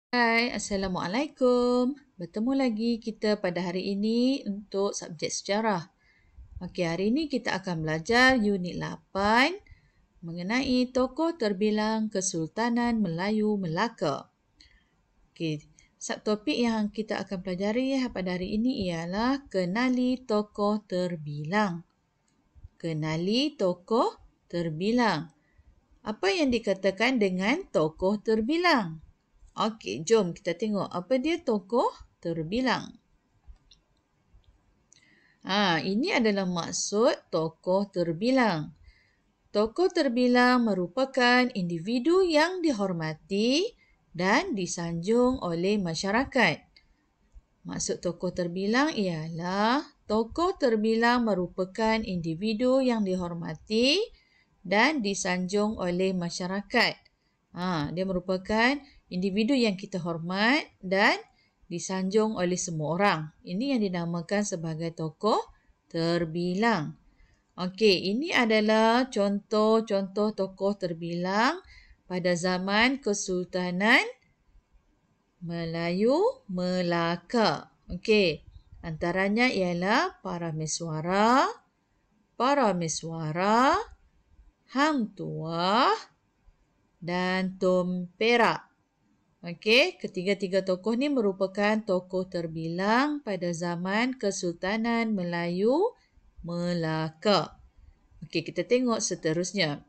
Hai, Assalamualaikum. Bertemu lagi kita pada hari ini untuk subjek sejarah. Okey, hari ini kita akan belajar unit 8 mengenai tokoh terbilang Kesultanan Melayu Melaka. Okey, subtopik yang kita akan pelajari pada hari ini ialah kenali tokoh terbilang. Kenali tokoh terbilang. Apa yang dikatakan dengan tokoh terbilang? Okey, jom kita tengok apa dia tokoh terbilang. Ini adalah maksud tokoh terbilang. Tokoh terbilang merupakan individu yang dihormati dan disanjung oleh masyarakat. Maksud tokoh terbilang ialah tokoh terbilang merupakan individu yang dihormati dan disanjung oleh masyarakat. Dia merupakan individu yang kita hormat dan disanjung oleh semua orang. Ini yang dinamakan sebagai tokoh terbilang. Okey, ini adalah contoh-contoh tokoh terbilang pada zaman Kesultanan Melayu Melaka. Okey, antaranya ialah Parameswara, Hang Tuah dan Tun Perak. Okey, ketiga-tiga tokoh ni merupakan tokoh terbilang pada zaman Kesultanan Melayu Melaka. Okey, kita tengok seterusnya.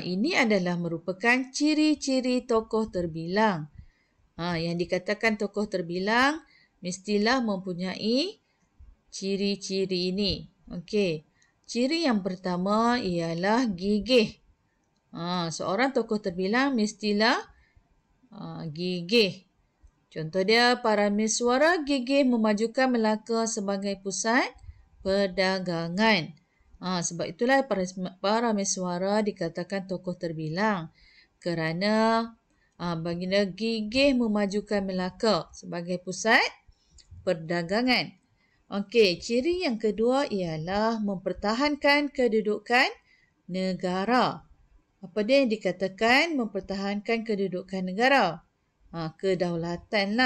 Ini adalah merupakan ciri-ciri tokoh terbilang. Yang dikatakan tokoh terbilang mestilah mempunyai ciri-ciri ini. Okey, ciri yang pertama ialah gigih. Seorang tokoh terbilang mestilah gigih. Contoh dia, Parameswara gigih memajukan Melaka sebagai pusat perdagangan. Sebab itulah Parameswara dikatakan tokoh terbilang kerana baginda gigih memajukan Melaka sebagai pusat perdagangan. Okey, ciri yang kedua ialah mempertahankan kedudukan negara. Apa dia yang dikatakan mempertahankan kedudukan negara? Kedaulatan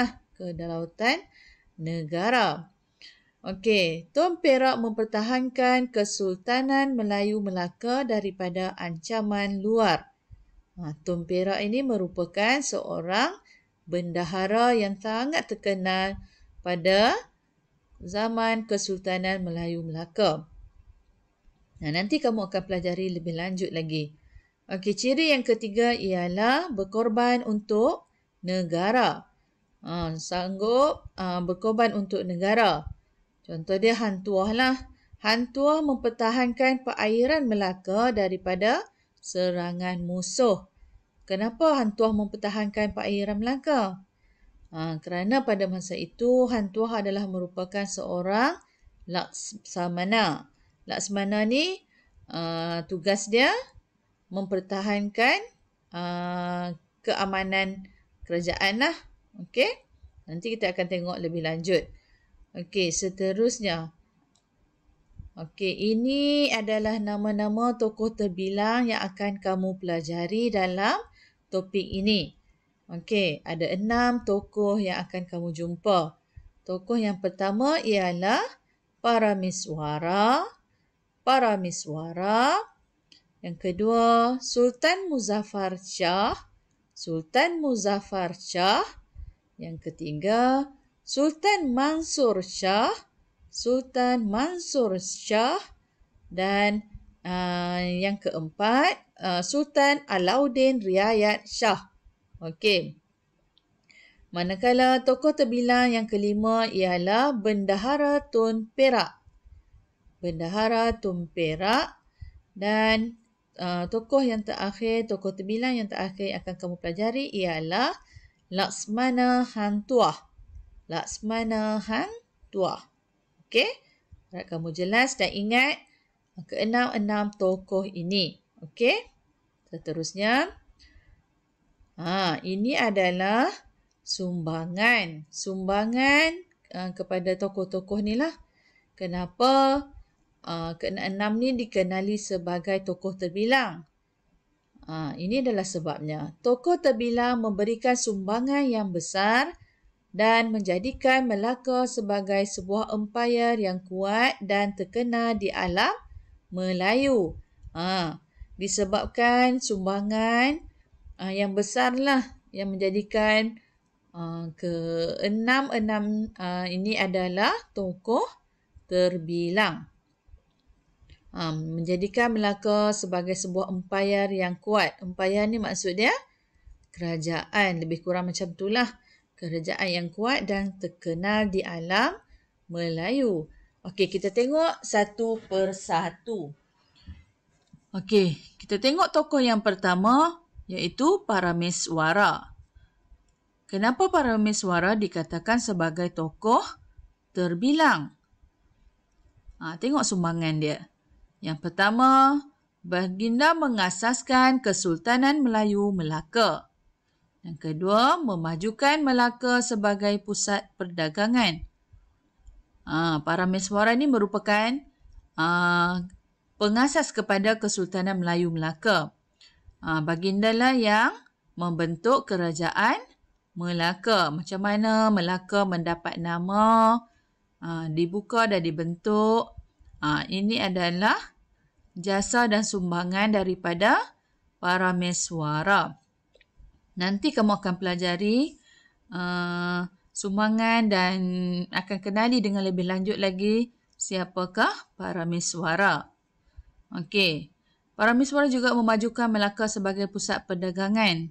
negara. Okey, Tun Perak mempertahankan Kesultanan Melayu Melaka daripada ancaman luar. Tun Perak ini merupakan seorang bendahara yang sangat terkenal pada zaman Kesultanan Melayu Melaka. Nanti kamu akan pelajari lebih lanjut lagi. Okey, ciri yang ketiga ialah berkorban untuk negara. Sanggup berkorban untuk negara. Contoh dia Hang Tuah lah. Hang Tuah mempertahankan perairan Melaka daripada serangan musuh. Kenapa Hang Tuah mempertahankan perairan Melaka? Kerana pada masa itu Hang Tuah adalah merupakan seorang Laksamana. Laksamana ni tugas dia mempertahankan keamanan kerajaan lah. Okey. Nanti kita akan tengok lebih lanjut. Okey, seterusnya. Okey, ini adalah nama-nama tokoh terbilang yang akan kamu pelajari dalam topik ini. Okey, ada 6 tokoh yang akan kamu jumpa. Tokoh yang pertama ialah Parameswara. Yang kedua, Sultan Muzaffar Shah. Yang ketiga, Sultan Mansur Shah. Dan yang keempat, Sultan Alauddin Riayat Shah. Okey. Manakala tokoh terbilang yang kelima ialah Bendahara Tun Perak. Dan tokoh terbilang yang terakhir yang akan kamu pelajari ialah Laksamana Hang Tuah. Okey? Harap kamu jelas dan ingat keenam-enam tokoh ini. Okey? Seterusnya. Ini adalah sumbangan. Kepada tokoh-tokoh ni lah. Kenapa keenam ni dikenali sebagai tokoh terbilang? Ini adalah sebabnya. Tokoh terbilang memberikan sumbangan yang besar dan menjadikan Melaka sebagai sebuah empayar yang kuat dan terkenal di alam Melayu. Disebabkan sumbangan yang besarlah yang menjadikan keenam ini adalah tokoh terbilang. Menjadikan Melaka sebagai sebuah empayar yang kuat. Empayar ni maksud dia kerajaan. Lebih kurang macam itulah. Kerajaan yang kuat dan terkenal di alam Melayu. Okey, kita tengok satu persatu. Okey, kita tengok tokoh yang pertama iaitu Parameswara. Kenapa Parameswara dikatakan sebagai tokoh terbilang? Tengok sumbangan dia. Yang pertama, baginda mengasaskan Kesultanan Melayu Melaka. Yang kedua, memajukan Melaka sebagai pusat perdagangan. Parameswara ini merupakan pengasas kepada Kesultanan Melayu Melaka. Baginda lah yang membentuk kerajaan Melaka. Macam mana Melaka mendapat nama, dibuka dan dibentuk. Ini adalah jasa dan sumbangan daripada Parameswara. Nanti kamu akan pelajari sumbangan dan akan kenali dengan lebih lanjut lagi siapakah Parameswara. Okey. Parameswara juga memajukan Melaka sebagai pusat perdagangan.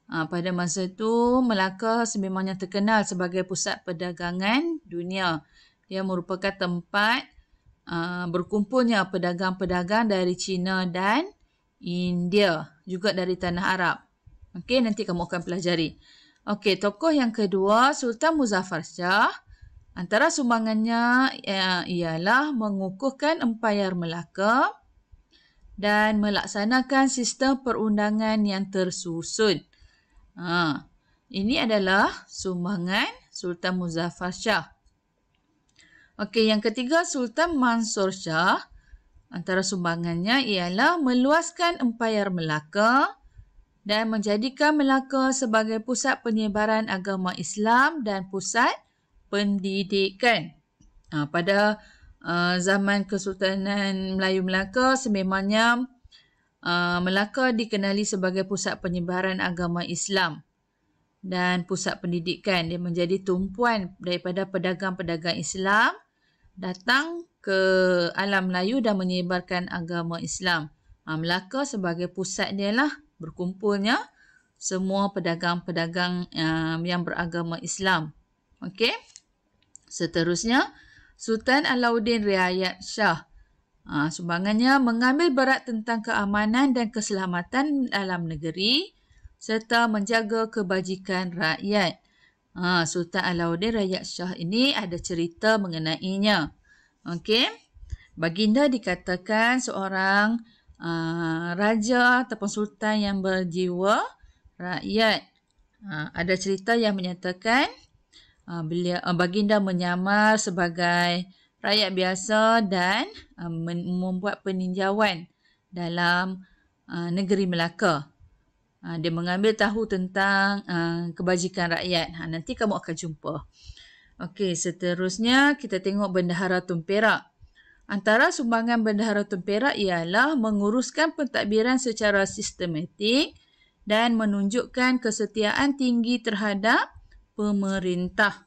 Pada masa itu, Melaka sememangnya terkenal sebagai pusat perdagangan dunia. Ia merupakan tempat berkumpulnya pedagang-pedagang dari China dan India, juga dari tanah Arab. Okey, nanti kamu akan pelajari. Okey, tokoh yang kedua, Sultan Muzaffar Shah. Antara sumbangannya ialah mengukuhkan empayar Melaka dan melaksanakan sistem perundangan yang tersusun. Ini adalah sumbangan Sultan Muzaffar Shah. Okey, yang ketiga, Sultan Mansur Shah. Antara sumbangannya ialah meluaskan empayar Melaka dan menjadikan Melaka sebagai pusat penyebaran agama Islam dan pusat pendidikan. Pada zaman Kesultanan Melayu Melaka, sememangnya Melaka dikenali sebagai pusat penyebaran agama Islam dan pusat pendidikan. Dia menjadi tumpuan daripada pedagang-pedagang Islam datang ke alam Melayu dan menyebarkan agama Islam. Melaka sebagai pusat dia lah berkumpulnya semua pedagang-pedagang yang beragama Islam. Okey. Seterusnya, Sultan Alauddin Riayat Shah. Sumbangannya mengambil berat tentang keamanan dan keselamatan dalam negeri serta menjaga kebajikan rakyat. Sultan Alauddin Riayat Shah ini ada cerita mengenainya. Okey. Baginda dikatakan seorang raja ataupun sultan yang berjiwa rakyat. Ada cerita yang menyatakan baginda menyamar sebagai rakyat biasa dan membuat peninjauan dalam negeri Melaka. Dia mengambil tahu tentang kebajikan rakyat. Nanti kamu akan jumpa. Okey, seterusnya kita tengok Bendahara Tun Perak. Antara sumbangan Bendahara Tun Perak ialah menguruskan pentadbiran secara sistematik dan menunjukkan kesetiaan tinggi terhadap pemerintah.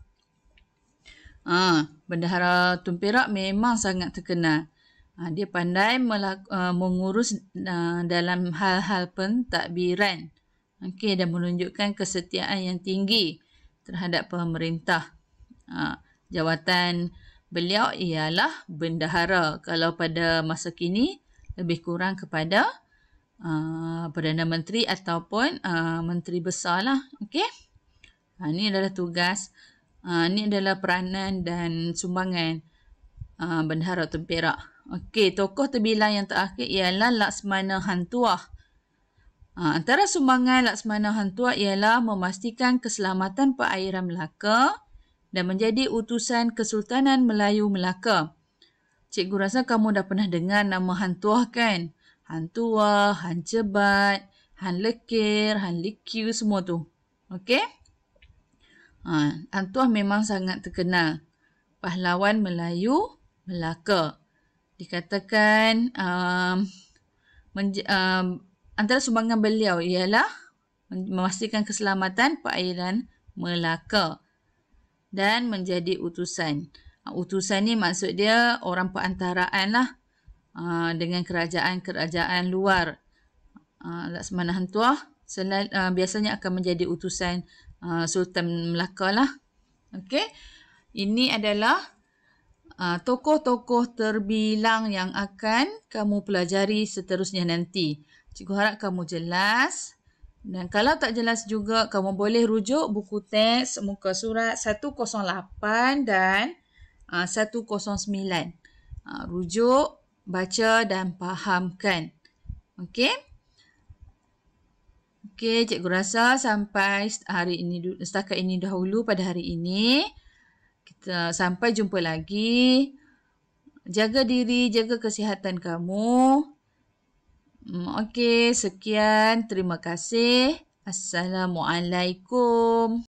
Bendahara Tun Perak memang sangat terkenal. Dia pandai mengurus dalam hal-hal pentadbiran. Okey, dan menunjukkan kesetiaan yang tinggi terhadap pemerintah. Jawatan beliau ialah bendahara. Kalau pada masa kini, lebih kurang kepada Perdana Menteri ataupun Menteri Besar lah. Okey. Ini adalah tugas. Ini adalah peranan dan sumbangan Bendahara Tun Perak. Okey, tokoh terbilang yang terakhir ialah Laksmana Hang Tuah. Antara sumbangan Laksmana Hang Tuah ialah memastikan keselamatan perairan Melaka dan menjadi utusan Kesultanan Melayu Melaka. Cikgu rasa kamu dah pernah dengar nama Hang Tuah kan? Hang Tuah, Hang Jebat, Han lekir, han likiu semua tu. Okey? Hang Tuah memang sangat terkenal. Pahlawan Melayu Melaka. Dikatakan antara sumbangan beliau ialah memastikan keselamatan perairan Melaka dan menjadi utusan. Utusan ni maksud dia orang perantaraan lah dengan kerajaan-kerajaan luar. Laksamana Hang Tuah biasanya akan menjadi utusan Sultan Melaka lah. Okey. Ini adalah tokoh-tokoh terbilang yang akan kamu pelajari seterusnya nanti. Cikgu harap kamu jelas. Dan kalau tak jelas juga, kamu boleh rujuk buku teks muka surat 108 dan 109. Rujuk, baca dan fahamkan. Okey? Okey, cikgu rasa sampai setakat ini dahulu pada hari ini. Kita sampai jumpa lagi. Jaga diri, jaga kesihatan kamu. Okey, sekian. Terima kasih. Assalamualaikum.